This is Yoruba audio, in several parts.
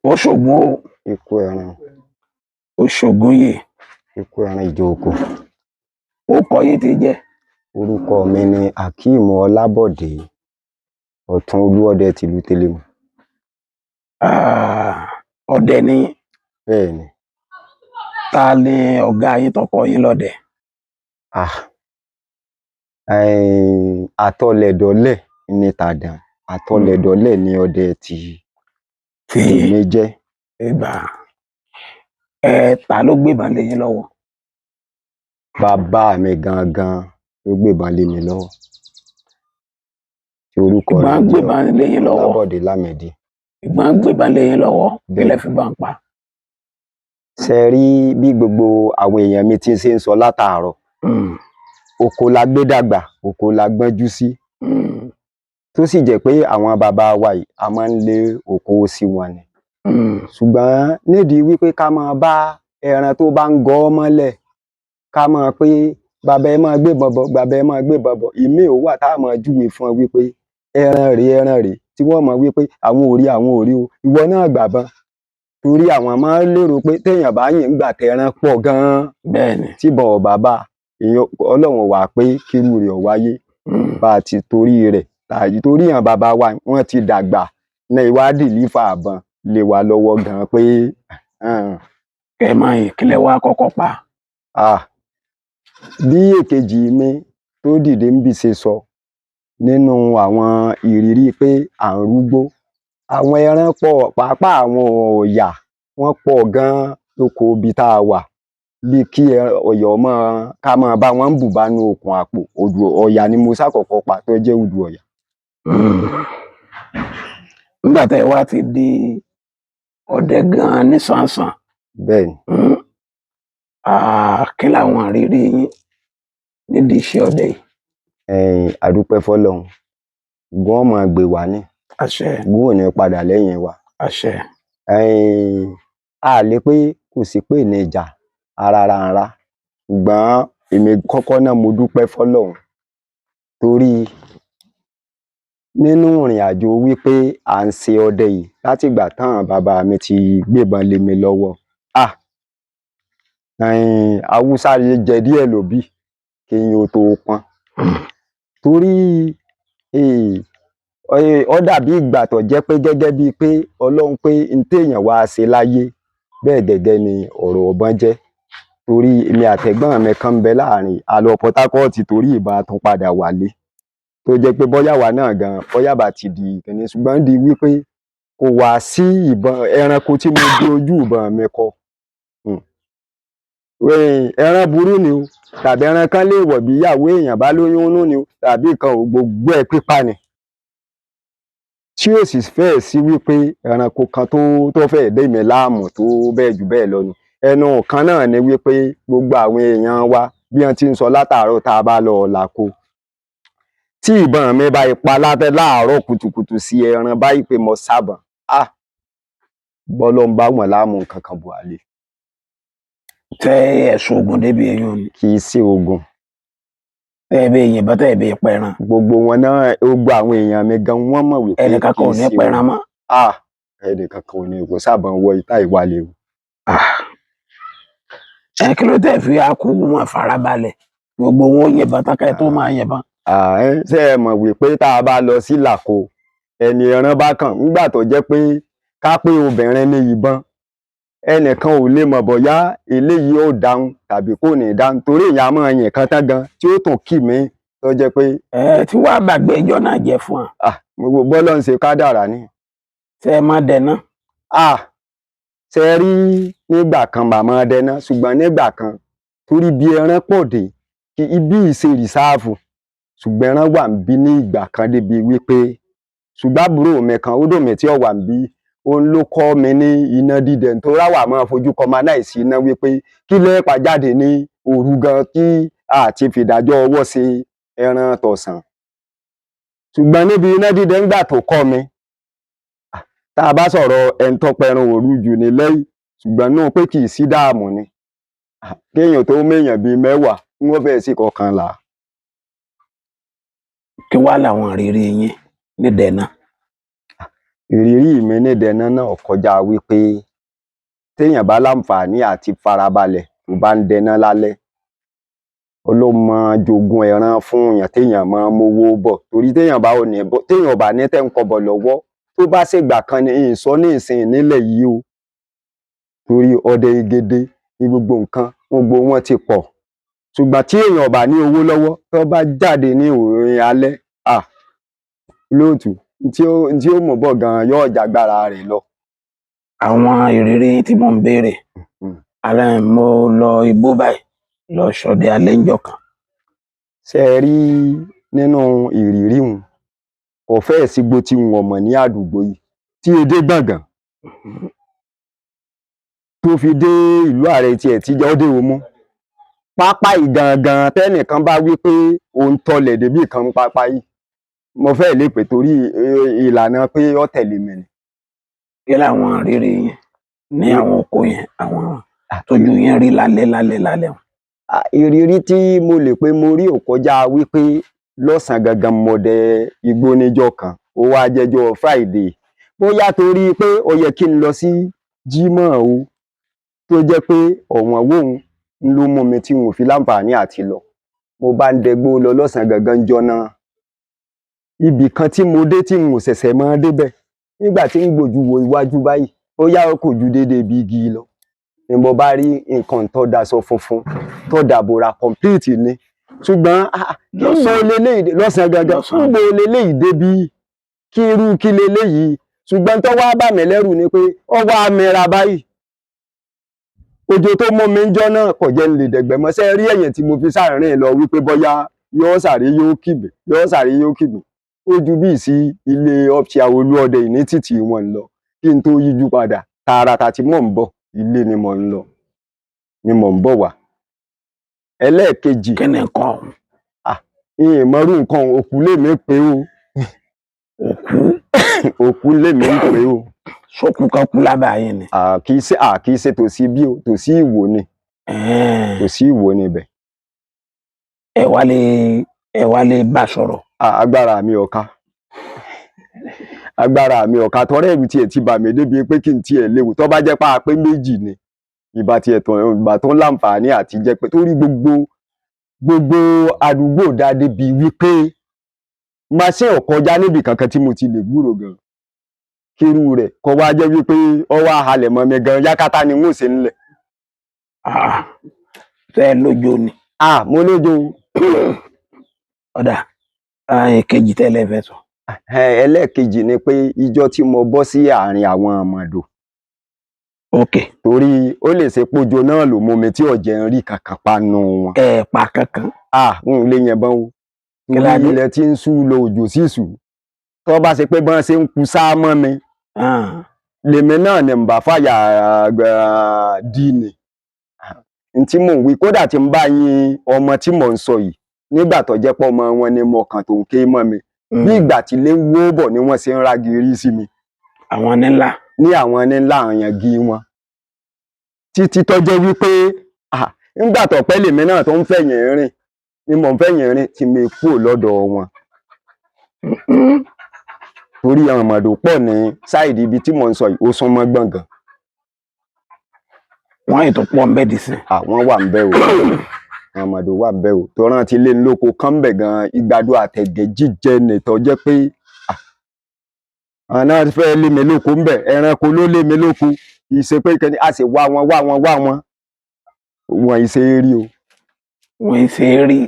ó ṣògùn o, ikú ẹran, ó ṣògùn yìí. ikú ẹran ìjókòó. Ó kọ yìí ti jẹ́. Orúkọ mi ni Akeem Ọlábọ̀dé, Ọ̀tún Olúọdẹ tìlú Tẹlẹmù. Ọdẹ ni. Bẹ́ẹ̀ni. Ta ni ọ̀gá yín tó kọ́ yín lọ́dẹ? Atọlẹ̀dọ́lẹ̀ ní tàdán, atọlẹ̀dọ́lẹ̀ ní ọdẹ tí èmi jẹ́. Ìgbà ta ló gbébọn lé yín lọ́wọ́? Bàbá mi gangan ló gbébọn lé mi lọ́wọ́. Tí orúkọ rẹ̀ jẹ́ Ọlábọ̀dé Lámìdí. Ìgbọ́n gbébọn lé yín lọ́wọ́, kí lẹ fi bá ń pa? Ṣe rí bí gbogbo àwọn èèyàn mi ti ṣe ń sọ látàárọ̀. Oko la gbé dàgbà, oko la gbọ́njú sí. Tó sì jẹ́ pé àwọn bàbá wa yìí a máa ń lé oko sí wọn ni. Ṣùgbọ́n nídìí wípé ká máa bá ẹran tó bá ń gọ́ mọ́lẹ̀, ká máa pé bàbá ẹ máa gbé bọ̀bọ̀, bàbá ẹ máa gbé bọ̀bọ̀. Ìmí ò wà tá a máa júwe fún ọ wípé ẹran rèé tí wọ́n mọ̀ wípé àwọn ò rí o, ìwọ náà gbàbọn. Torí àwọn máa ń lérò pé téèyàn bá yìn gbà tẹran pọ̀ gan-an. Bẹ́ẹ̀ni. Tí bọ̀ bàbá Ọlọ́run wà pé kírú rẹ̀ ò wáyé. Bá a ti torí rẹ̀ tàbí torí àwọn bàbá wa wọ́n ti dàgbà ní ìwádìí lífà àbọ̀n lè wà lọ́wọ́ gan-an pé. Ẹ máa yìn kílẹ̀ wá kọ́kọ́ pa. Bí èkejì mi tó dìde ń bì ṣe sọ nínú àwọn ìrírí pé à ń rúgbó, àwọn ẹran pọ̀, pàápàá àwọn ọ̀yà wọ́n pọ̀ gan-an lóko ibi tá a wà. Bí kí ọ̀yà ká máa bá wọn bù bá nu okùn àpò, odù ọ̀yà ni mo sákọ̀kọ́ pa tó jẹ́ odù ọ̀yà. Nígbà tẹ́ ẹ wá ti di ọdẹ gan-an nísànsàn. Bẹ́ẹ̀ni. Kí làwọn ìrírí yín nídìí iṣẹ́ ọdẹ yìí? A dúpẹ́ f'Ọlọ́run, gbọ́n máa gbè wá ní. Àṣẹ. Gbọ́n ò ní padà lẹ́yìn wa. Àṣẹ. A lè pé kò sí pé ní ìjà rárá, ṣùgbọ́n èmi kọ́kọ́ náà mo dúpẹ́ f'Ọlọ́run torí nínú ìrìn àjò wípé à ń ṣe ọdẹ yìí láti ìgbà táwọn bàbá mi ti gbébọn lé mi lọ́wọ́. Haúsá jẹ díẹ̀ lóbì kí eyín ó tó pọ́n. Torí ó dàbí ìgbà tó jẹ́ pé gẹ́gẹ́ bíi pé Ọlọ́run pé n téèyàn wá ṣe láyé bẹ́ẹ̀ gẹ́gẹ́ ni ọ̀rọ̀ ọ̀bọ̀n jẹ́. Torí èmi àtẹ̀gbọ́n mi kan ń bẹ láàrin àlọ́ Port Harcourt torí ìbọn tún padà wálé. Tó jẹ́ pé bóyá wa náà gan-an bóyá bá ti di ìkíní, ṣùgbọ́n di wípé kò wá sí ìbọn ẹranko tí mo gbé ojú ìbọn mi kọ. Ẹran burú ni o, tàbí ẹran kan lè wọ̀ bí ìyàwó èèyàn bá lóyún inú ni o, tàbí nǹkan ò gbogbo ẹ̀ pípa ni. Tí ó sì fẹ́ẹ̀ sí wípé ẹranko kan tó fẹ́ẹ̀ dé mi láàmú tó bẹ́ẹ̀ jù bẹ́ẹ̀ lọ ni. Ẹnu kan náà ni wípé gbogbo àwọn èèyàn wa bí wọ́n ti ń sọ látàárọ̀ tá a bá lọ ọ̀làko. Tí ìbọn mi bá ipa láàárọ̀ kùtùkùtù sí ẹran báyìí pé mo sábọn, bọ́lọ́run bá wọ̀n láàmú nǹkan kan bò àlè. Tẹ́ ẹ̀sùn ogun débi eyín ni. Kì í sí ogun. Tẹ́ ẹ bẹ yìnbọn tẹ́ ẹ bẹ pẹran. Gbogbo wọn náà, gbogbo àwọn èèyàn mi gan wọ́n mọ̀ wípé ẹnìkan kan ò ní pẹran mọ́. Ẹnìkan kan ò ní kò sábọn wọ ìta ìwálé o. Kí ló tẹ́ fi akú wọn farabalẹ̀ gbogbo wọn yìnbọn tán kẹ́ tó máa yìnbọn? Ṣé ẹ mọ̀ wípé tá a bá lọ sí làkó ẹni ẹran bá kàn nígbà tó jẹ́ pé ká pé obìnrin ní ìbọn ẹnìkan ò lè mọ̀ bóyá eléyìí ó dáhùn tàbí kò ní dáhùn torí ìyá máa yìn kan tán gan tí ó tún kì mí tó jẹ́ pé. Tí wàá gbàgbé ẹjọ́ náà jẹ́ fún ọ. Gbogbo bọ́lọ́ ń ṣe kádàrá ni. Ṣé ẹ máa dẹ̀ná? Ṣe rí nígbà kan màmá dẹ̀ná ṣùgbọ́n nígbà kan torí bí ẹran pọ̀ dé kí ibi ìṣe rìsáàfù ṣùgbọ́n ẹran wà ń bí ní ìgbà kan débi wípé ṣùgbọ́n àbúrò mi kan ó dùn mí tí ó wà ń bí òun ló kọ́ mi ní iná dídẹ tó ráwà máa fojú kọ́ máa láìsí iná wípé kí lẹ́ẹ̀pà jáde ní òru gan kí àti fìdájọ́ ọwọ́ ṣe ẹran tọ̀sán. Ṣùgbọ́n níbi iná dídẹ ńgbà tó kọ́ mi tá a bá sọ̀rọ̀ ẹ̀ńtọ́pẹ̀rún òru jù ní lẹ́yìn ṣùgbọ́n náà pé kì í sí dáàmú ni kéèyàn tó méèyàn bíi mẹ́wàá wọ́n fẹ́ẹ́ sí kọkànlá. Kí wá làwọn ìrírí yín ní dẹ̀ná? ìrírí mi nídẹ̀ẹ́ná náà kọjá wípé téèyàn bá láǹfààní àti farabalẹ̀ tó bá ń dẹná lálẹ́ ọlọ́mọ jogún ẹran fún èèyàn téèyàn máa ń mówó bọ̀ torí téèyàn bá ní tẹ́ ń kọ́bọ̀ lọ́wọ́ tó bá ṣègbà kan ní ìsọ ní ìsìn nílẹ̀ yìí o torí ọdẹ igede ní gbogbo nǹkan gbogbo wọn ti pọ̀ ṣùgbọ́n tí èèyàn bá ní owó lọ́wọ́ tó bá jáde ní òòrùn alẹ́ lóòtú tí ó mú bọ̀ gan yóò jágbára rẹ̀ lọ. àwọn ìrírí tí mò ń béèrè mo lọ igbó báyìí lọ ṣọdẹ alẹ́ ńjọ́ kan. ṣe é rí nínú ìrírí wọn kò fẹ́ẹ̀ sígbó tí wọn mọ̀ ní àdúgbò yìí tí edé gbọ̀ngàn tó fi dé ìlú ààrẹ tiẹ̀ tí jẹ́ ọdẹ òmu pápá ìgangan tẹ́nìkan bá wí pé òun tọlẹ̀ débì kan pápá yìí mo fẹ́ lè pè torí ìlànà pé ó tẹ̀lé mi ni. kí làwọn rírí yẹn ní àwọn oko yẹn àwọn tójú yẹn rí lálẹ́ wọn. ìrírí tí mo lè pé mo rí ò kọjá wípé lọ́sàn-án gangan mo dẹ igbó níjọ́ kan ó wá jẹ́jọ́ Friday bóyá torí pé ó yẹ kí n lọ sí Jímọ̀ o tó jẹ́ pé ọ̀wọ́n wòun ló mú mi tí n ò fi láǹfààní àti lọ mo bá ń dẹgbó lọ lọ́sàn-án gangan jọ náà ibì kan tí mo dé tí n ò ṣẹ̀ṣẹ̀ máa débẹ̀ nígbà tí n gbójú wo iwájú báyìí ó yá kò ju déédéé bí igi lọ ni mo bá rí nǹkan tó daṣọ funfun tó dàbòrà complete ni ṣùgbọ́n lọ́sàn-án gangan ń bo leléyìí débi kí irú kí leléyìí ṣùgbọ́n tó wá bà mí lẹ́rù ni pé ó wá mẹ́ra báyìí òjò tó mú mi ń jọ́ náà kò jẹ́ ń lè dẹ̀gbẹ́ mọ́ ṣe rí ẹ̀yìn tí mo fi sáàrin lọ wípé bóyá yóò sàré yóò kìbè ó ju bí sí ilé ọ́fíà Olúọdẹ ìní títì wọn lọ kí n tó yíjú padà tààràtà tí mò ń bọ̀ ilé ni mò ń lọ ni mò ń bọ̀ wá. ẹlẹ́ẹ̀kejì kí ni nǹkan ọ̀hún. ìyẹn mọ́rú nǹkan òkú lèmi pé o òkú lèmi ń pè o. sókù kan kú lábẹ́ ayé ni. kì í ṣe tòsí bí o tòsí Ìwó ni tòsí Ìwó ni ibẹ̀. ẹ wá lè bá sọ̀rọ̀. agbára mi ọ̀ka tọrẹ ẹ̀rù tiẹ̀ ti bà mí débi pé kí n tiẹ̀ léwu tó bá jẹ́ pa pé méjì ni ìbá tó láǹfààní àti jẹ́ pé torí gbogbo àdúgbò dá débi wípé máa ṣe ọ̀kọjá níbi kankan tí mo ti lè gbúrò gan kírú rẹ̀ kọ́ wá jẹ́ wípé ọwọ́ àhalẹ̀ mọ́ mi gan yákátá ni mo ṣe ń lẹ̀. fẹ́ lójó ni. mo lójó. ọ̀dà èkejì tẹ́lẹ̀ fẹ́ sọ. ẹlẹ́ẹ̀kejì ni pé ìjọ tí mo bọ́ sí àárín àwọn àmọ̀dò. torí ó lè ṣe pójo náà ló mú mi tí ọ̀jẹ̀ ń rí kankan panu wọn. pa kankan. n ò lè yẹ̀bọn o. ilẹ̀ tí ń sú lọ òjò sí sù. tó bá ṣe pé bọ́n ṣe ń ku sáá mọ́ mi. lèmi náà ni n bá fàyà dì ní. n tí mò ń wí kódà tí n bá yin ọmọ tí mò ń sọ yìí nígbà tó jẹ́ pọ̀ ọmọ wọn ni mo kàn tó ń ké mọ́ mi bí ìgbà tí lè ń wó bọ̀ ni wọ́n ṣe ń ragiri sí mi. àwọn nílá. ní àwọn nílá àyàngí wọn títí tó jẹ́ wípé nígbà tó pẹ́ lèmi náà tó ń fẹ̀yìn rìn ni mò ń fẹ̀yìn rìn tí mi kúrò lọ́dọ̀ wọn. torí àwọn àmọ̀dò pọ̀ ní sáìdì ibi tí mò ń sọ yìí ó súnmọ́ gbọ̀ngàn. wọ́n ètò pọ̀ ń bẹ́ dì sí. àwọn wà ń bẹ́ o àmọ̀dò wà ń bẹ́ o tó rántí lé lóko kan bẹ̀ gan ìgbàdo àtẹ̀gẹ́ jíjẹ nìtọ́ jẹ́ pé àwọn náà fẹ́ lé mi lóko ń bẹ̀ ẹranko ló lé mi lóko ìṣe pé kẹ́ni a sì wá wọn wọ́n ìṣe rí o. wọ́n ìṣe rí.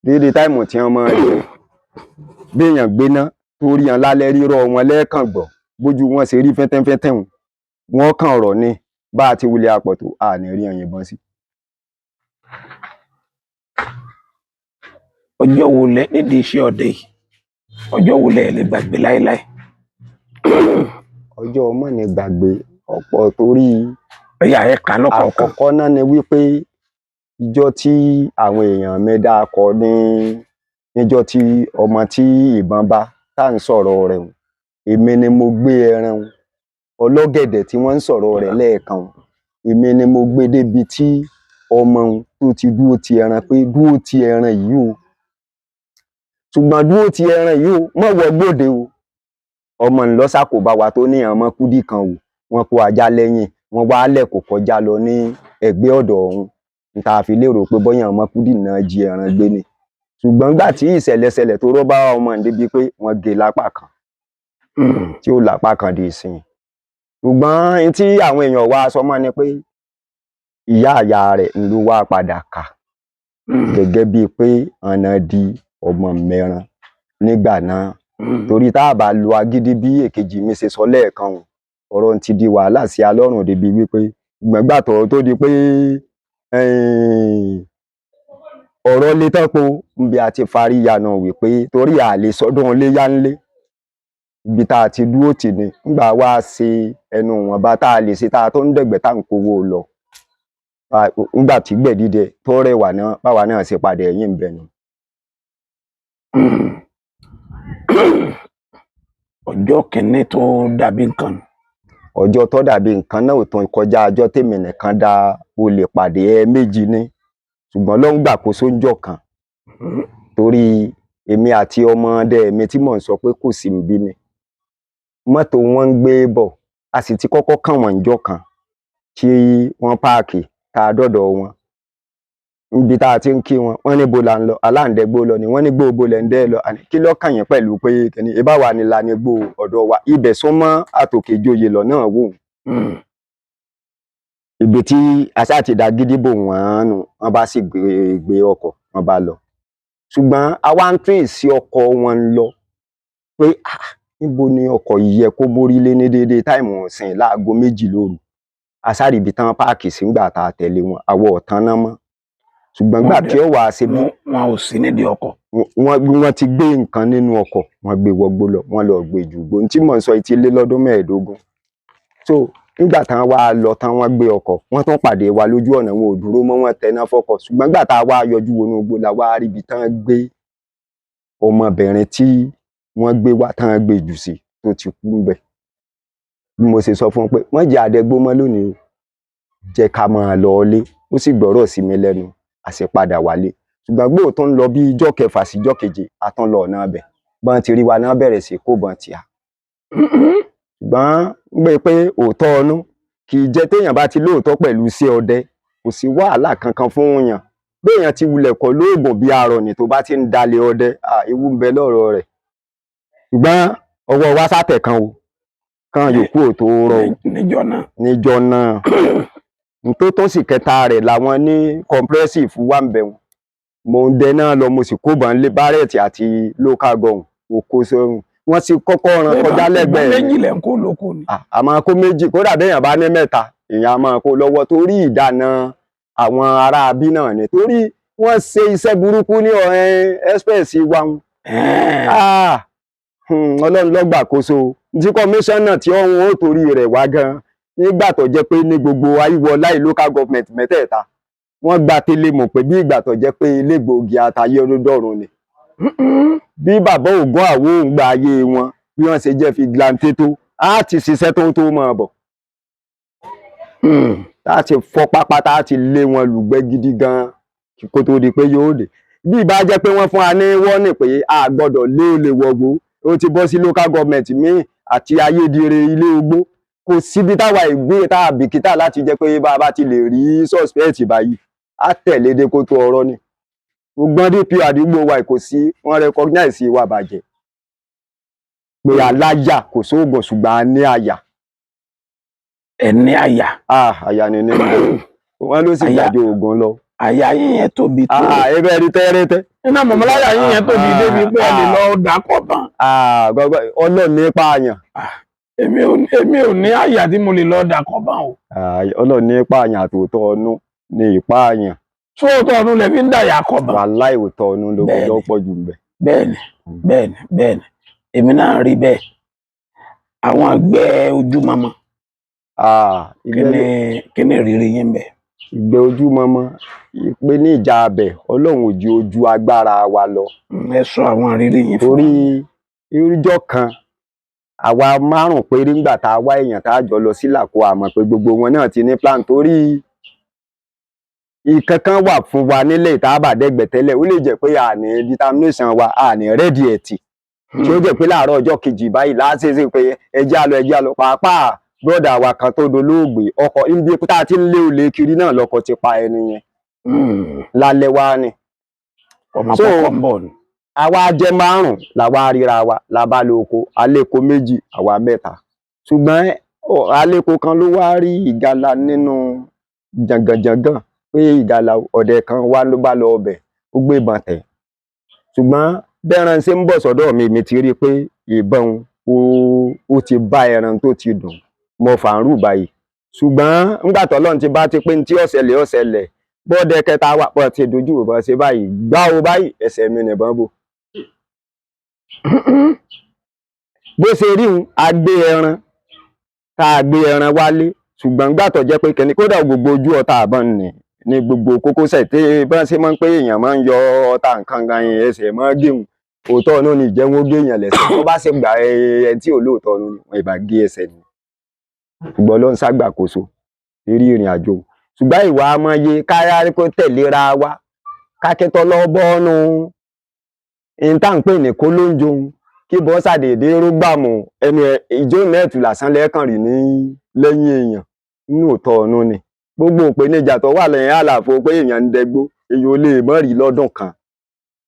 déédéé táìmù tí wọ́n máa jẹ béèyàn gbéná torí hàn lálẹ́ rírọ̀ wọn lẹ́ẹ̀kan gbọ̀ bójú wọn ṣe rí fẹ́tẹ́fẹ́tẹ́ wọn kàn rọ̀ ni bá a ti wulẹ̀ apọ̀ tó a ní rí àyìnbọn sí. ọjọ́ wo lẹ nídìí iṣẹ́ ọdẹ yìí ọjọ́ wo lẹ lè gbàgbé láéláé. ọjọ́ ọmọ ní gbàgbé ọ̀pọ̀ torí ẹ̀ka lọ́kọ̀ọ̀kan. àkọ́kọ́ náà ni wípé ìjọ tí àwọn èèyàn mi dákọ níjọ́ tí ọmọ tí ìbọn bá tá à ń sọ̀rọ̀ rẹ̀ èmi ni mo gbé ẹran ọlọ́gẹ̀dẹ̀ tí wọ́n ń sọ̀rọ̀ rẹ̀ lẹ́ẹ̀kan èmi ni mo gbé débi tí ọmọ tó ti dúró ti ẹran pé dúró ti ẹran yìí o ṣùgbọ́n dúró ti ẹran yìí o mọ̀ wọ́ gbòde o ọmọ ńlọ́sàkó bá wa tó ní ọmọ kúdì kan wò wọ́n kó ajá lẹ́yìn wọ́n wá lẹ̀ kó kọjá lọ ní ẹgbẹ́ ọ̀dọ̀ ọ̀hún níta fi lérò pé bọ́yàn ọmọ kúdì náà jí ẹran gbé ni ṣùgbọ́n nígbà tí ìṣẹ̀lẹ̀ tó rọ́ bá ọmọ débi pé wọ́n gé lápá kan tí ó lápá kan di ìsìn ṣùgbọ́n tí àwọn èèyàn wa sọ mọ́ ni pé ìyá àyà rẹ̀ ló wá padà kà gẹ́gẹ́ bíi pé ọ̀nà di ọmọ mẹ́ran nígbà náà torí tá a bá lo agídí bí èkejì mi ṣe sọ lẹ́ẹ̀kan ọ̀rọ̀ ti di wàhálà sí alọ́rùn débi wípé ìgbàgbàtọ̀ tó di pé ọ̀rọ̀ lé tọ́po níbi àti farí yànà wípé torí àlè sọ́dún léyà ńlé ibi tá a ti dúró tì ní nígbà wá ṣe ẹnu wọn bá tá a lè ṣe tá a tó ń dẹ̀gbẹ́ tá à ń kówó lọ nígbà tí gbẹ̀dídẹ tó rẹwà náà báwa náà ṣe padà ẹ̀yìn ń bẹ̀nu. ọjọ́ kìíní tó dàbí nǹkan. ọjọ́ tó dàbí nǹkan náà ò tún kọjá ọjọ́ tèmi nìkan dá olè pàdé méjì ní ṣùgbọ́n ló ń gbàkóso ńjọ́ kan torí èmi àti ọmọdé mi tí mò ń sọ pé kò sí níbí ni mọ́tò wọn ń gbé bọ̀ a sì ti kọ́kọ́ kàn wọ́n ńjọ́ kan tí wọ́n páàkì tá a dọ́dọ̀ wọn níbi tá a ti ń kí wọn wọ́n ní bo là ń lọ aláǹdẹ́gbó lọ ni wọ́n ní gbó bo lẹ̀ ń dẹ́ lọ kí lọ́kàn yẹn pẹ̀lú pé kìíní ìbáwa ni la ní gbó ọ̀dọ̀ wa ibẹ̀ súnmọ́ àtòkèjòyè lọ náà wò ibi tí aṣá ti dá gidi bò wọ́n nù wọ́n bá sì gbé ọkọ̀ wọ́n bá lọ ṣùgbọ́n àwa ń tún ìsí ọkọ̀ wọn lọ pé níbo ni ọkọ̀ yìí yẹ kó mórí lé ní déédéé táìmù ọ̀sìn láago 2 lóru aṣáàrí ibi tán páàkì sígbà tá a tẹ̀lé wọn àwọ̀ ọ̀tán náà mọ́ ṣùgbọ́n gbà tí ó wà ṣe bí wọn ò sí nídìí ọkọ̀ wọ́n ti gbé nǹkan nínú ọkọ̀ wọ́n gbé wọgbó lọ wọ́n lọ gbé jùgbó tí mò ń sọ ti lé lọ́dún 15 so nígbà tán wá lọ tán wọ́n gbé ọkọ̀ wọ́n tún pàdé wa lójú ọ̀nà wọn ò dúró mọ́ wọn tẹná fọ́kọ̀ ṣùgbọ́n gbà tá a wá yọjú wọnú igbó la wá rí ibi tán gbé ọmọbìnrin tí wọ́n gbé wá tán gbé jù sí tó ti kú ń bẹ̀ bí mo ṣe sọ fún un pé wọ́n jẹ́ àdẹ́gbó mọ́ lónìí jẹ́ ká máa lọ ilé ó sì gbọ́rọ̀ sí mi lẹ́nu a sì padà wálé ṣùgbọ́n gbóò tó ń lọ bí ijọ́ kẹfà sí ijọ́ keje a tún lọ ọ̀nà abẹ bọ́n ti rí wa náà bẹ̀rẹ̀ sí kó bọ́n ti à ṣùgbọ́n ń gbé pé òótọ́ ọnú kì í jẹ́ téèyàn bá ti lóòótọ́ pẹ̀lú iṣẹ́ ọdẹ kò sí wàhálà kankan fún yàn béèyàn ti wulẹ̀ kọ́ lóògùn bí arọ ni tó bá ti ń dalẹ̀ ọdẹ ewu ń bẹ lọ́rọ̀ rẹ̀ ṣùgbọ́n ọwọ́ wa sátẹ̀ kan o kan yòókù ò tó rọ níjọ́ náà tó tó sì kẹta rẹ̀ làwọn ní compressive wà ń bẹ̀ wọn mo ń dẹ náà lọ mo sì kó bọ̀ ń lé bárẹ̀tì àti local government òkó sọ́run wọ́n sì kọ́kọ́ ran kọjá lẹ́gbẹ̀ẹ́ méjì lẹ́ ń kó lóko ni. a máa kó méjì kódà béèyàn bá ní 3 èèyàn a máa kó lọ́wọ́ torí ìdáná àwọn ará abí náà ni torí wọ́n ṣe iṣẹ́ burúkú ní express wa ọlọ́run ló gbàkóso tí kọmíṣánná tí ọ̀hún ó torí rẹ̀ wá gan nígbà tó jẹ́ pé ní gbogbo Ayíwọlá local government mẹ́tẹ̀ẹ̀ta wọ́n gba tẹ́lẹ̀ mọ̀ pé bí ìgbà tó jẹ́ pé elégbòogi àtayé ọdọọrùn ni bí bàbá Ògún àwo ń gba ayé wọn bí wọ́n ṣe jẹ́ fìgìláńtẹ́ tó á ti ṣiṣẹ́ tó máa bọ̀ tá a ti fọ́ pápá tá a ti lé wọn lùgbẹ́ gidi gan kó tó di pé yóò dé bí ìbá jẹ́ pé wọ́n fún wa ní wọ́nì pé a gbọ́dọ̀ lé olè wọgbó ó ti bọ́ sí local government míì àti ayédèrè ilé ogbó kò síbi táwa ìgbé tá a bìkítà láti jẹ́ pé bá a bá ti lè rí suspect báyìí á tẹ̀lé dé kó tó ọ̀rọ̀ ni gbọ́n DP àdúgbò wa kò sí wọ́n recognize ìwà bàjẹ́ pé aláyà kò sóògùn ṣùgbọ́n a ní àyà. ẹ ní àyà. àyà ni wọ́n ló sì gbàdé oògùn lọ. àyà yín yẹn tóbi tó. ebe rí tẹ́rẹ́tẹ́. iná mọ̀mọ́láyà yín yẹn tóbi débi pé ẹ lè lọ dàkọ̀ tán. Ọlọ́run ní pààyàn. èmi ò ní àyà tí mo lè lọ dàkọ̀ bá o. Ọlọ́run ní pààyàn àtòótọ́ ọnú ní ìpààyàn. sóòótọ́ ọdún lè fi ń dàyà kọ̀ bá. wàláhì òótọ́ ọnú ló pọ̀ jù ń bẹ. bẹ́ẹ̀ni èmi náà rí bẹ́ẹ̀ àwọn àgbẹ̀ ojúmọmọ kí ni ìrírí yín bẹ. ìgbẹ́ ojúmọmọ ìpèníjà abẹ Ọlọ́run ò jí ojú agbára wa lọ. ẹ sọ àwọn ìrírí yín fún torí irújọ́ kan àwa 5 péré ńgbà tá a wá èèyàn tá a jọ lọ sí làkó àmọ́ pé gbogbo wọn náà ti ní plan torí ìkankan wà fún wa nílé ìta àbàdẹ́gbẹ̀ tẹ́lẹ̀ ó lè jẹ́ pé àní determination wa àní rẹ́dí ẹ̀tì tí ó jẹ́ pé láàárọ̀ ọjọ́ kejì báyìí láti ṣe pé ẹjẹ́ àlọ́ pàápàá bọ́dà wa kan tó dolóògbé ọkọ̀ ibi tá a ti ń lé olè kiri náà lọkọ̀ ti pa ẹni yẹn lálẹ́ wá ni. So àwa jẹ́ 5 làwa ríra wa la bá lóko aléko 2 àwa 3 ṣùgbọ́n aléko kan ló wá rí ìgalà nínú jàngànjàngàn pé ìgalà ọdẹ kan wá ló bá lọ ọbẹ̀ ó gbé ìbọn tẹ̀ ṣùgbọ́n bẹ́ẹ̀ràn ṣe ń bọ̀ sọ́dọ̀ mi ti rí pé ìbọn ó ti bá ẹran tó ti dùn mọ́ fàárù báyìí ṣùgbọ́n ńgbà tọ́lọ́run ti bá ti pé ní tí ọ̀sẹ̀lẹ̀ bọ́ọ̀dẹ kẹta wà pọ̀ ti dojú ìbọn ṣe báyìí gbá o báyìí ẹsẹ̀ mi nìbọn bò. Bó ṣe rí un a gbé ẹran wálé ṣùgbọ́n ńgbà tó jẹ́ pé kẹ́ni kódà gbogbo ojú ọta àbọ̀n ní gbogbo kókósẹ̀ tí bá ṣe máa ń pé èèyàn máa ń yọ ọta nǹkan gan yẹn ẹsẹ̀ máa ń géun òótọ́ ọ̀nà ni ìjẹ́ wọn ó gé èèyàn lẹ́sẹ̀ tó bá ṣe gbà ẹ tí ò lóòótọ́ ọ̀nà ni wọn ìbá gé ẹsẹ̀ ni ṣùgbọ́n ló ń ṣàgbàkóso lérí ìrìn àjò ṣùgbọ́n ìwà amọ̀ye káyà kó tẹ̀léra wa kákẹ́tọ́ lọ́ bọ́ọ̀nù ìtànpé ní kó ló ń joun kí bọ́ ṣàdédé rúgbàmù ẹnu ìjó mẹ́ẹ̀tù lásán lẹ́ẹ̀kan rí ní lẹ́yìn èèyàn nínú òótọ́ ọ̀nà ni gbogbo ìpèníjà tó wà lẹ́yìn àlàfo pé èèyàn ń dẹgbó èyí ò lè mọ́ rí lọ́dún kan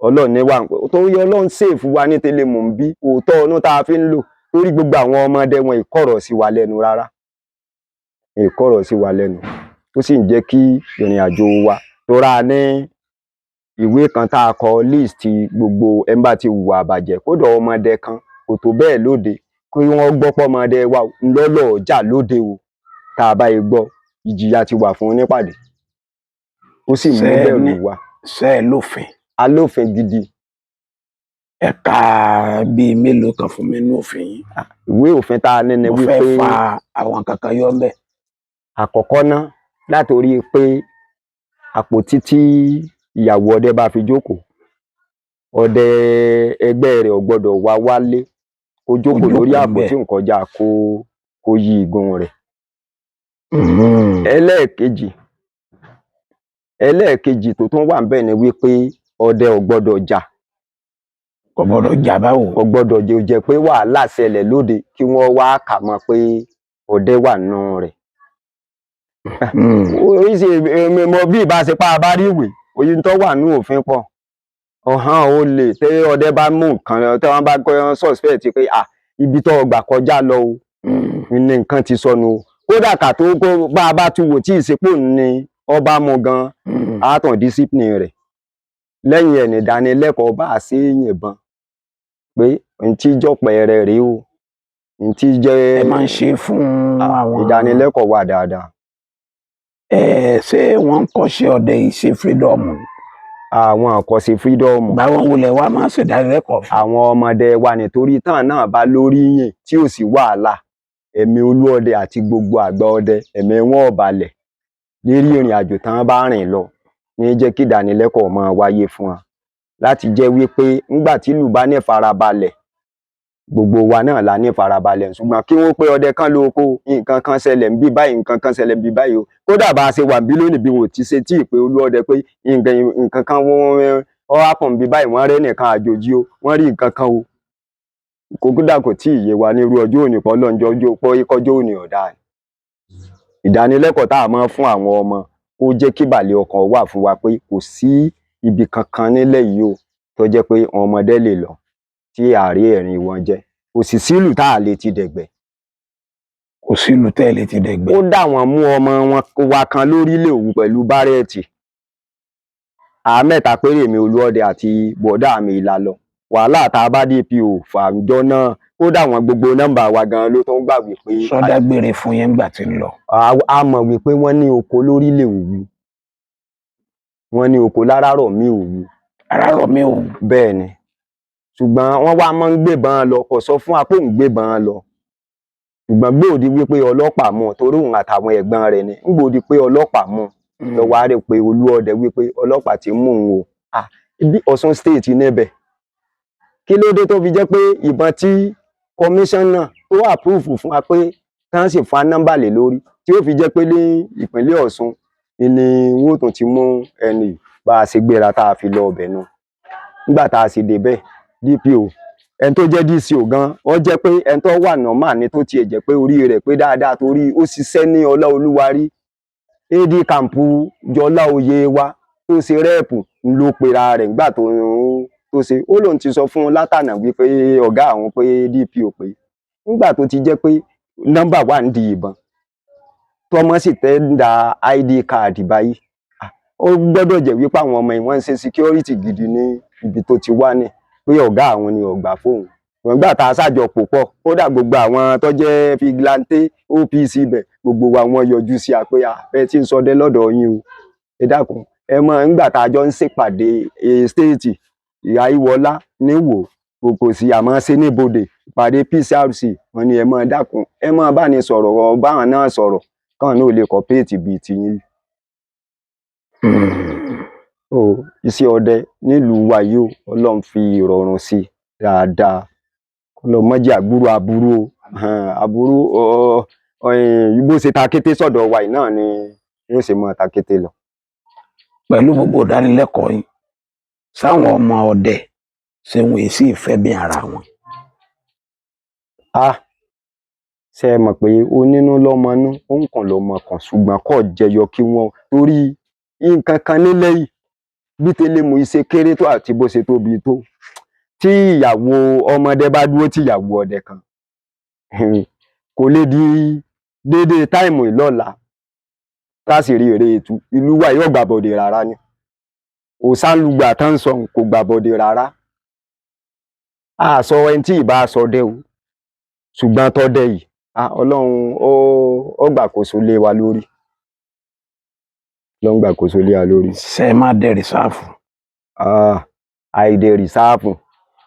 ọlọ́run ní wà tó yẹ ọlọ́run ṣèfù wa ní tẹ́lẹ̀ mọ̀ ń bí òótọ́ ọ̀nà tá a fi ń lò torí gbogbo àwọn ọmọdé wọn ìkọ̀rọ̀ sí wa lẹ́nu rárá ìkọ̀rọ̀ sí wa lẹ́nu ó sì ń jẹ́ kí ìrìn àjò wa tó ra ní ìwé kan tá a kọ list gbogbo ẹmbà ti hùwà àbàjẹ́ kódà ọmọdé kan kò tó bẹ́ẹ̀ lóde kí wọ́n gbọ́ pọ́ ọmọdé wa ńlọ́lọ́ ọjà lóde o tá a bá yẹ gbọ́ ìjìyà ti wà fún nípàdé ó sì mú bẹ̀rù wa. Ṣé ẹ lófin? Alófin gidi. Ẹ̀ka bíi mélòó kan fún mi ní òfin yìí. Ìwé òfin tá a ní ni wípé mo fẹ́ fa àwọn kankan yọ ńbẹ̀. Àkọ́kọ́ ná látòrí pé àpótí tí ìyàwó ọdẹ bá fi jókòó ọdẹ ẹgbẹ́ rẹ̀ ò gbọ́dọ̀ wá wálé kó jókòó lórí àpótí nkọjá kó yí igun rẹ̀. ẹlẹ́ẹ̀kejì tó tún wà ńbẹ̀ ni wípé ọdẹ ò gbọ́dọ̀ jà. Kò gbọ́dọ̀ jà báwo? Kò gbọ́dọ̀ jẹ́ pé wàhálà ṣẹlẹ̀ lóde kí wọ́n wá kà mọ́ pé ọdẹ wà nù rẹ̀. Oríṣi mọ bí ìbáṣepá bá rí ìwé oyin tó wà ní òfin pọ̀ ọ̀hán ó lè tẹ́ ọdẹ bá mú nǹkan tí wọ́n bá gbọ́ suspect pé ibi tó gbà kọjá lọ o ní nǹkan ti sọnù o kódà kà tó bá a bá tu wò tí ìsepò ní ọba mú gan àtàn discipline rẹ̀ lẹ́yìn ẹ̀ ní ìdánilẹ́kọ̀ọ́ bá a ṣe yìnbọn pé n tí jọpẹ́ rẹ̀ rèé o n tí jẹ́ ẹ máa ń ṣe fún àwọn ìdánilẹ́kọ̀ọ́ wà dáadáa. Ṣé wọ́n ń kọ́ṣẹ́ ọdẹ yìí ṣe fírídọ́ọ̀mù? Àwọn àkọ́ṣe fírídọ́ọ̀mù. Báwọn wulẹ̀ wa máa ń ṣèdánilẹ́kọ̀ọ́ fún. Àwọn ọmọdé wa nítorí tán náà bá lórí yìn tí ò sí wàhálà ẹ̀mí olúọdẹ àti gbogbo àgbà ọdẹ ẹ̀mí wọn ò balẹ̀ lérí ìrìn àjò tán bá rìn lọ ní jẹ́ kí ìdánilẹ́kọ̀ọ́ máa wáyé fún wa láti jẹ́ wípé ńgbà tí ìlú bá ní farabalẹ̀ gbogbo wa náà la ní farabalẹ̀ ṣùgbọ́n kí wọ́n pé ọdẹ kan lóko nǹkan kan ṣẹlẹ̀ ń bí báyìí nǹkan kan ṣẹlẹ̀ ń bí báyìí o kódà bá a ṣe wà ń bí lónìí bí wọn ò ti ṣe tí ì pé olúọdẹ pé nǹkan kan wọ́n hápọ̀ ń bí báyìí wọ́n rẹ́ nìkan àjòjì o wọ́n rí nǹkan kan o kódà kò tí ì yé wa ní irú ọjọ́ òní pọ̀ lọ́njọ́ ọjọ́ pọ́ ikọ́jọ́ òní ọ̀dà ìdánilẹ́kọ̀ọ́ tá a máa fún àwọn ọmọ ó jẹ́ kí ìbàlẹ̀ ọkàn wà fún wa pé kò sí ibì kankan nílẹ̀ yìí o tó jẹ́ pé ọmọdé lè lọ tí àárí ẹ̀rín wọn jẹ́ kò sì sílù tá a lè ti dẹ̀gbẹ́. Kò sílù tẹ́ ẹ lè ti dẹ̀gbẹ́. Ó dà wọ́n mú ọmọ wa kan lórílẹ̀ òwú pẹ̀lú bárẹ́ẹ̀tì àmẹ́ta péré mi olúọdẹ àti bọ̀dá mi ìlàlọ wàhálà tá a bá DPO fàǹjọ náà ó dà wọ́n gbogbo nọ́mbà wa gan ló tó ń gbà wípé. Sọdá gbére fún yẹn gbà tí ń lọ. A mọ̀ wípé wọ́n ní oko lórílẹ̀ òwú wọ́n ní oko láràrọ̀mí òwú. Arárọ̀mí òwú. Bẹ́ẹ̀ ni ṣùgbọ́n wọ́n wá máa ń gbébọn lọ kò sọ fún apó ń gbébọn lọ ṣùgbọ́n gbòdì wípé ọlọ́pàá mú torí òun àtàwọn ẹ̀gbọ́n rẹ̀ ni ń gbòdì pé ọlọ́pàá mú lọ wá rè pé olúọdẹ wípé ọlọ́pàá ti mú òun o ibi Ọ̀ṣun state níbẹ̀ kí ló dé tó fi jẹ́ pé ìbọn tí kọmíṣánná tó àpúrúfù fún wa pé tán sì fa nọ́mbà lé lórí tí ó fi jẹ́ pé ní ìpínlẹ̀ Ọ̀ṣun ni wọ́n tún ti mú ẹni bá a ṣe gbéra tá a fi lọ ọbẹ̀ náà nígbà tá a sì débẹ̀ DPO ẹni tó jẹ́ DCO gan ó jẹ́ pé ẹni tó wà normal ni tó tiẹ̀ jẹ́ pé orí rẹ̀ pé dáadáa torí ó ṣiṣẹ́ ní Ọláolúwa rí AD kàǹpù Jọlá Oyèwà tó ṣe rẹ́ẹ̀pù ló pera rẹ̀ nígbà tó ṣe ó lóun ti sọ fún un látànà wípé ọ̀gá àwọn pé DPO pé nígbà tó ti jẹ́ pé nọ́mbà wà ń di ìbọn tọmọ sì tẹ́ ń da ID card báyìí ó gbọ́dọ̀ jẹ́ wípé àwọn ọmọ ìwọ̀n ń ṣe security gidi ní ibi tó ti wá ní pé ọ̀gá àwọn ni ọ̀gbà fóun nígbà tá a ṣàjọ pò pọ̀ kódà gbogbo àwọn tó jẹ́ fìgìláńtẹ́ OPC bẹ̀ gbogbo wa wọn yọjú sí a pé ẹ ti ń sọdẹ lọ́dọ̀ yín o ẹ dákun ẹ mọ nígbà tá a jọ ń ṣèpàdé stéètì ìyá Ìwọlá níwò kò sí àmọ́ ṣe níbodè ìpàdé PCRC wọn ni ẹ mọ dákun ẹ mọ bá ní sọ̀rọ̀ báwọn náà sọ̀rọ̀ káwọn náà lè kọ́pẹ́ẹ̀tì bíi tiyín. Iṣẹ́ ọdẹ nílùú wa yìí Ọlọ́run fi ìrọ̀rùn sí dáadáa Ọlọ́run má jẹ́ àgbúrò aburú bó ṣe ta kété sọ́dọ̀ wa yìí náà ni yóò ṣe mọ́ ta kété lọ. Pẹ̀lú gbogbo ìdánilẹ́kọ̀ọ́ yìí sáwọn ọmọ ọdẹ ṣe wọn èsì ìfẹ́ bí ara wọn. Ṣe é mọ̀ pé onínú lọ́mọnú ó ń kàn lọ́mọ kan ṣùgbọ́n kò jẹyọ kí wọ́n torí nǹkan kan nílẹ̀ yìí bí Tẹlẹmù ṣe kéré tó àti bó ṣe tóbi tó tí ìyàwó ọmọdé bá dúró tí ìyàwó ọdẹ kan kò lè di déédéé táìmù ìlọ́la láṣìírí èrè ètò ìlú wa yóò gbàbọ̀dè rárá ni òsánlùgbà tán sọ kò gbàbọ̀dè rárá àṣọ ẹni tí ìbá sọdẹ o ṣùgbọ́n tọdẹ yìí Ọlọ́run ó gbàkóso lé wa lórí Ọlọ́run gbàkóso lé wa lórí. Ṣé ẹ má dẹ rìsáàfù? Àìdẹ rìsáàfù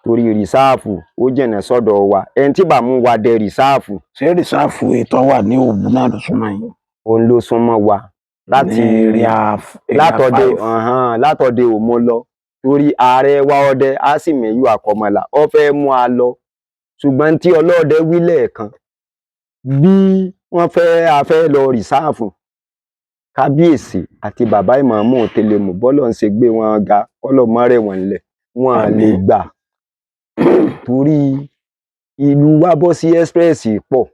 torí rìsáàfù ó jẹ̀nà sọ́dọ̀ wa ẹni tí bá mú wa dẹ rìsáàfù. Ṣé rìsáàfù ètò wà ní Òwu náà ló súnmọ́ yín? Òun ló súnmọ́ wa láti látọ̀dẹ Òmu lọ torí ààrẹ wa ọdẹ á sì mẹ́yù àkọmọlà ó fẹ́ mú a lọ ṣùgbọ́n tí ọlọ́ọ̀dẹ wí lẹ́ẹ̀kan bí wọ́n fẹ́ lọ rìsáàfù kábíyèsí àti bàbá ìmọ̀ọ́mù Tẹlẹmù bọ́lọ̀ ń ṣe gbé wọn ga kọ́lọ̀ mọ́rẹ̀ wọn lẹ̀ wọn à lè gbà torí ìlú wa bọ́ sí express pọ̀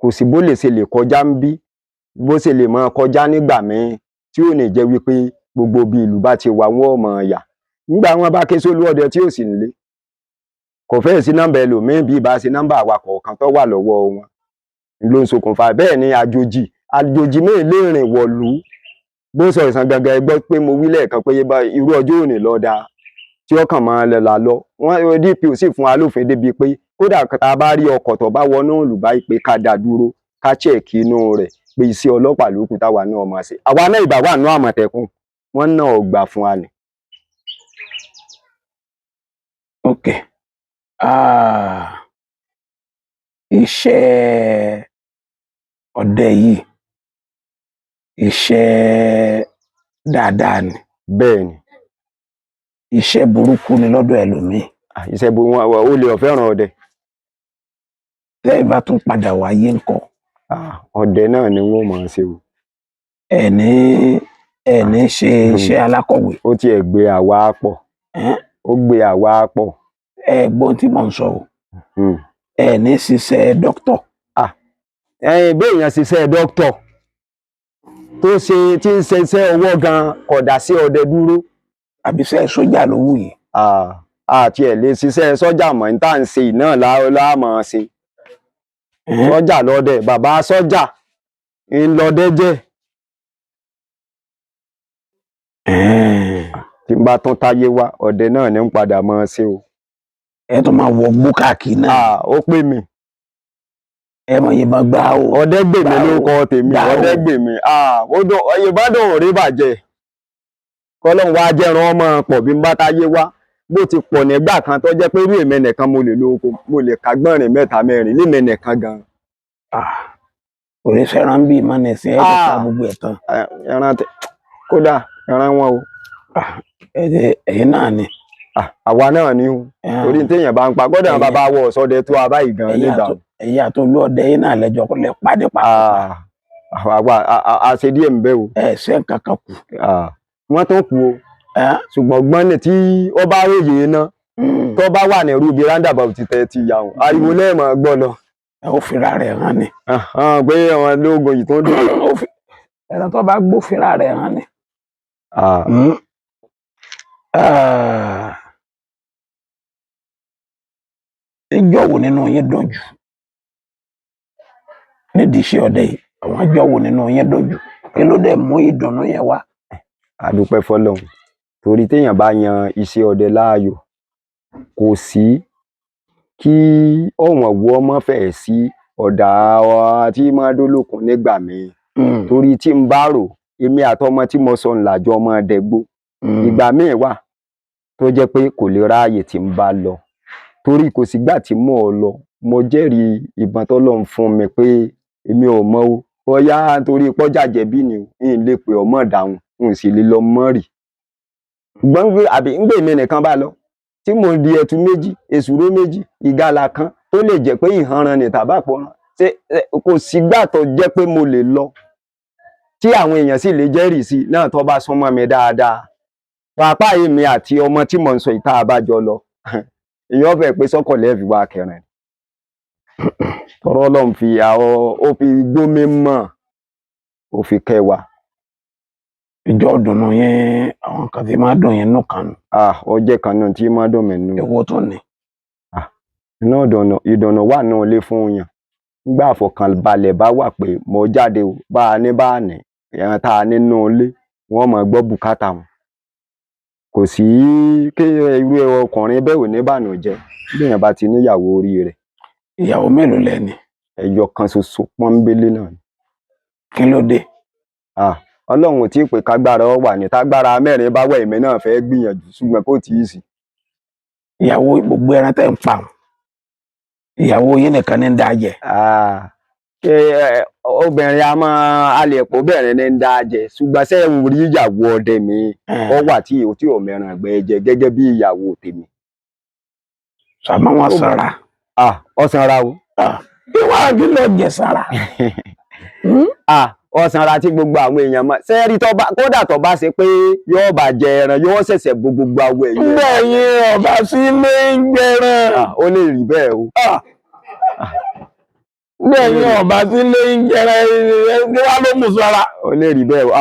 kò sí bó lè ṣe lè kọjá ń bí bó ṣe lè máa kọjá nígbà míì tí ò ní jẹ́ wípé gbogbo bí ìlú bá ti wà wọ́n mọ̀ yà nígbà wọn bá ké sólú ọdẹ tí ò sì nílé kò fẹ́ẹ̀ sí nọ́mbà ẹlòmíín bí ìbá sí nọ́mbà awakọ̀ kan tó wà lọ́wọ́ wọn ló ń ṣokùnfà bẹ́ẹ̀ ni àjòjì méè lè rìn wọ̀lú bó sọ ìsàn gangan ẹgbẹ́ pé mo wí lẹ́ẹ̀kan pé irú ọjọ́ òní lọ́dà tí ọkàn máa lẹ̀ là lọ wọn DPO sì fún wa lófin débi pé kódà tá a bá rí ọkọ̀ tó bá wọnú ìlú báyìí pé ká dá dúró ká chẹ́ẹ̀kì inú rẹ̀ pé iṣẹ́ ọlọ́pàá ló kù táwa náà máa ṣe àwa náà ìbá wà nú Àmọ̀tẹ́kùn wọn náà gbà fún wa ni. Ok. Iṣẹ́ ọdẹ yìí iṣẹ́ dáadáa ni. Bẹ́ẹ̀ ni. Iṣẹ́ burúkú ni lọ́dọ̀ ẹlòmíì. Iṣẹ́ burúkú ó lè ọ̀fẹ́ràn ọdẹ. Tẹ́ ẹ bá tún padà wáyé ńkọ́. Ọdẹ náà ni wọ́n máa ń ṣe o. Ẹni ṣe iṣẹ́ alákọ̀wé. Ó tiẹ̀ gbé àwa pọ̀. Ó gbé àwa pọ̀. Ẹ̀gbọ́n tí mò ń sọ o. Ẹni ṣiṣẹ́ dókítọ̀. Béèyàn ṣiṣẹ́ dókítọ̀ tó ṣe tí ń ṣiṣẹ́ ọwọ́ gan kódà sí ọdẹ dúró. Àbíṣẹ́ sójà ló wù yìí. Àti ẹ̀ lè ṣiṣẹ́ sọ́jà mọ̀ ní tá à ń ṣe náà láàmọ̀ ṣe. Sọ́jà lọ́dẹ bàbá sọ́jà ń lọ́dẹ jẹ́. Tí n bá tún táyé wá ọdẹ náà ní ń padà máa ṣe o. Ẹ tún máa wọ gbó káàkiri náà. Ó pè mí. Ẹ mọ̀ yìnbọn gbá o. Ọdẹ gbèmí ló kọ tèmi ọdẹ gbèmí. Ìbádàn ò rí bàjẹ́ kọ́lọ́n wá jẹ́ran ọmọ pọ̀ bí n bá táyé wá bó ti pọ̀ nígbà kan tó jẹ́ pé irú èmi nìkan mo lè lo oko mo lè kágbọ́nrin mẹ́ta mẹ́rin lémi nìkan gan. Oríṣi ẹran bíi mọ́nẹ̀sìn ẹ̀ ti ta gbogbo ẹ̀ tán. Ẹran kódà ẹran wọn o. Ẹ̀yin náà ni. Àwa náà ni o. Orí téèyàn bá ń pa kódà bàbá wọ ọ̀sọ́dẹ tó a báyìí gan nígbà. Ẹ̀yin àti olú ọdẹ yín náà lẹ́jọ́ lẹ pàdé papọ̀. A ṣe díẹ̀ ń bẹ́ o. Ṣé nǹkan kan kù. Wọ́n tún kú o ṣùgbọ́n gbọ́n ní tí ó bá róye iná tó bá wà ní irú bí roundabout tẹ ti yà wọn ariwo lẹ́ẹ̀mọ́ gbọ́ lọ. ẹ ó fira rẹ̀ hàn ni. pé àwọn ológun yìí tó ń dùn. ẹran tó bá gbófinra rẹ̀ hàn ni. ìjọ wo nínú yín dùn jù nídìí iṣẹ́ ọdẹ yìí, àwọn ìjọ wo nínú yín dùn jù, kí ló dé mú ìdùnnú yẹn wá? A dúpẹ́ fọ́lọ́run torí téèyàn bá yan iṣẹ́ ọdẹ láàyò kò sí kí ọ̀wọ̀n wo ọmọ fẹ̀ sí ọ̀dà tí máa dólókun nígbà míì torí tí n bá rò èmi àtọmọ tí mo sọ ńlájọ ọmọ dẹgbó ìgbà míì wà tó jẹ́ pé kò lè ráàyè tí n bá lọ torí kò sígbà tí mò ń lọ mo jẹ́rìí ìbọn tọ́lọ́run fún mi pé èmi ò mọ̀ o bóyá torí pọ́jà jẹ̀bi ni n lè pè ọmọ dáhùn n sì lè lọ mọ́ rì gbọ́ngbé àbí ń gbè mí nìkan bá lọ tí mo di ẹtu méjì èsúró méjì ìgalà kan tó lè jẹ́ pé ìhanran ni tàbá pọ̀ràn ṣé kò sígbà tó jẹ́ pé mo lè lọ tí àwọn èèyàn sì lè jẹ́rìí sí náà tó bá súnmọ́ mi dáadáa pàápàá èmi àti ọmọ tí mò ń sọ ìta àbájọ lọ èèyàn fẹ́ pé sọ́kọ̀lẹ́ fi wá kẹrin tọrọ Ọlọ́run fi ó fi gbómi mọ́ ó fi kẹwàá. ìjọ ìdùnnú yẹn àwọn kan tí máa dùn yẹn nù kan nù. ọjẹ́ kan náà tí máa dùn mí nù. èwo tó ní. iná ìdùnnú wà náà lé fún yàn nígbà àfọkànbalẹ̀ bá wà pé mo jáde o bá a ní bá a ní ẹran tá a nínú ilé wọ́n máa gbọ́ bùkátà wọn kò sí kí irú ọkùnrin bẹ́ẹ̀ ò ní bànújẹ́ bí èèyàn bá ti níyàwó orí rẹ̀. ìyàwó mélòó lẹ́ni. ẹyọ kan ṣoṣo pọ́nbélé náà ni. kí ló dé. Ọlọ́run ò tí ì pé kágbára ọ wà ní tágbára mẹ́rin bá wẹ̀ èmi náà fẹ́ gbìyànjú ṣùgbọ́n kò tí ì sí. ìyàwó gbogbo ẹran tẹ̀ ń pa ìyàwó yín nìkan ní ń dá jẹ. obìnrin a máa alẹ̀pọ̀ obìnrin ní ń dá jẹ ṣùgbọ́n sẹ́yìn rí ìyàwó ọdẹ mi ọ wà tí ò mẹ́ràn ẹgbẹ́ jẹ gẹ́gẹ́ bí ìyàwó tèmi. sàmọ́ wọn sanra. ọ sanra o. ìwádìí ló jẹ sára. ọ̀sánra tí gbogbo àwọn èèyàn mọ̀ sẹ́ẹ̀rí kódà tó bá ṣe pé yóò bá jẹ ẹran yóò ṣẹ̀ṣẹ̀ bo gbogbo àwọ̀ ẹ̀yẹ. bẹ́ẹ̀ni ọba sí ilé ń jẹran. ó lè rí bẹ́ẹ̀ o. bẹ́ẹ̀ni ọba sí ilé ń jẹran kí wàá ló mú sọ́ra. ó lè rí bẹ́ẹ̀ o.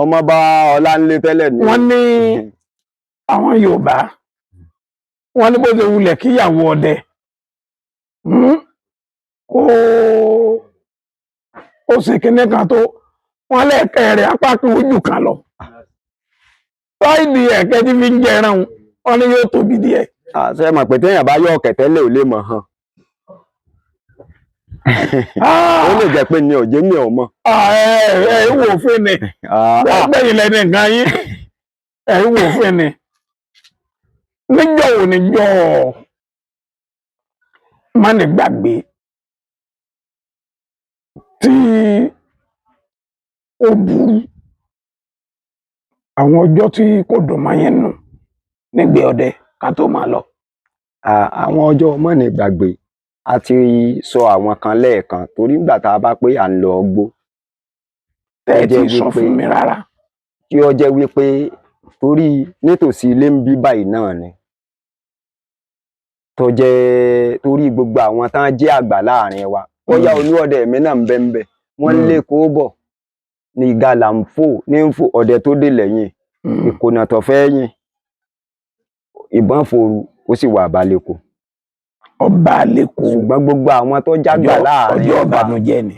ọmọ bá ọlá ńlé tẹ́lẹ̀ ni. wọ́n ní àwọn Yorùbá wọ́n ní bó ṣe wulẹ̀ kíyàwó ọdẹ ó sì kíní kan tó wọn lẹ́ẹ̀kẹ́ rẹ̀ apá kan ojú kan lọ sáìdì ẹ̀kẹ́ tí fi ń jẹ ẹran wọn ni yóò tóbi díẹ̀. ṣe mọ̀ pé téèyàn bá yọ ọ̀kẹ́ tẹ́lẹ̀ ò lè mọ̀ hàn ó lè jẹ́ pé ní òjé mi ò mọ̀. ẹ wò fún ni gbẹ̀yìn lẹ́nu nǹkan yín ẹ wò fún ni níjọ́ wo níjọ́ má ní gbàgbé tí ó burú àwọn ọjọ́ tí kò dùn mọ́ yẹn nù nígbè ọdẹ ká tó máa lọ. àwọn ọjọ́ mọ́ni gbàgbé a ti sọ àwọn kan lẹ́ẹ̀kan torí nígbà tá a bá pé à ń lọ ọgbó. ẹ ti sọ fún mi rárá. kí ó jẹ́ wípé torí nítòsí ilé ń bí báyìí náà ni tó jẹ́ torí gbogbo àwọn tán jẹ́ àgbà láàrin wa bóyá olúọdẹ mi náà ń bẹ ń bẹ wọ́n lé kó bọ̀ ní ìgalà ń fò ní ń fò ọdẹ tó dé lẹ́yìn ìkònà tó fẹ́ yìn ìbọn fòru ó sì wà balẹ̀kọ. ọba àlekò. ṣùgbọ́n gbogbo àwọn tó jágbà láàrin ọjọ́ ìbànújẹ́ ni.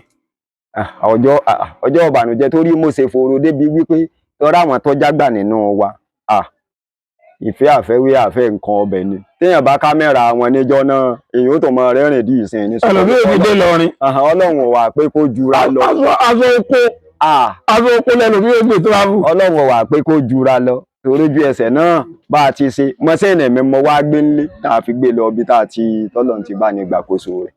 ọjọ́ ìbànújẹ́ torí mo ṣe fòrò débi wípé tọ́ra àwọn tó jágbà nínú wa ìfẹ́ àfẹ́wé àfẹ́ nǹkan ọbẹ̀ ni téèyàn bá kámẹ́rà wọn níjọ́ náà èyí ó tó mọ rẹ́rìn dí ìsìn ní sọ́kọ́. ẹlòmí ò dé lọrin. Ọlọ́run wà pé kó jura lọ. aṣọ oko lẹlòmí ò gbé travel. Ọlọ́run wà pé kó jura lọ torí ju ẹsẹ̀ náà bá a ti ṣe mọ́sẹ́ẹ̀nì mi mo wá gbé ńlé tá a fi gbé lọ bí tá a ti tọ́lọ̀ ti bá ní gbàkóso rẹ̀.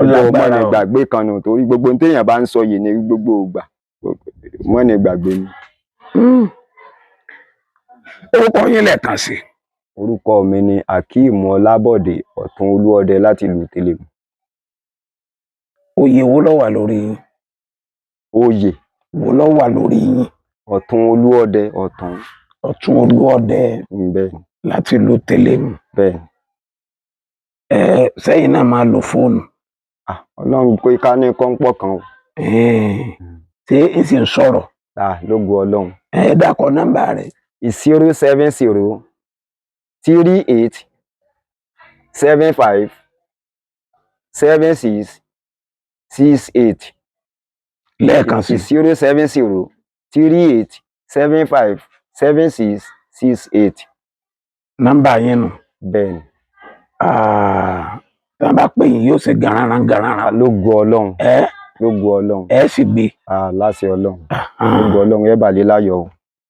ọjọ́ mọ́ni gbàgbé kan nù torí gbogbo téèyàn bá ń sọ yìí ní gbogbo ìgbà mọ́ni gbàgbé ni. orúkọ yín lẹ́ẹ̀kan sí. orúkọ mi ni Akeem Ọlábọ̀dé Ọ̀tún Olúọdẹ láti ìlú Tẹlẹmù. oyè wo ló wà lórí yín. oyè wo ló wà lórí yín. Ọ̀tún Olúọdẹ Ọ̀tún. ọ̀tún olúọdẹ bẹ́ẹ̀ láti ìlú Tẹlẹmù. bẹ́ẹ̀. Sẹ́yìn náà máa lo fóònù. Ọlọ́run pé ká ní kọ́ńpọ̀ kan o. Ṣé ń sì ń sọ̀rọ̀? Lógo Ọlọ́run. Dákọ̀ nọ́mbà rẹ̀. 070 38 75 76 68. Lẹ́ẹ̀kan sí. 070 38 75 76 68. Nọ́mbà yẹn nù. Bẹ́ẹ̀ni. Tí wọ́n bá pè yín yóò ṣe garanran. Lógo Ọlọ́run. Lógo Ọlọ́run. Ẹ sì gbé. Láṣẹ Ọlọ́run. Lógo Ọlọ́run ẹ bàlẹ́ láyọ̀ o.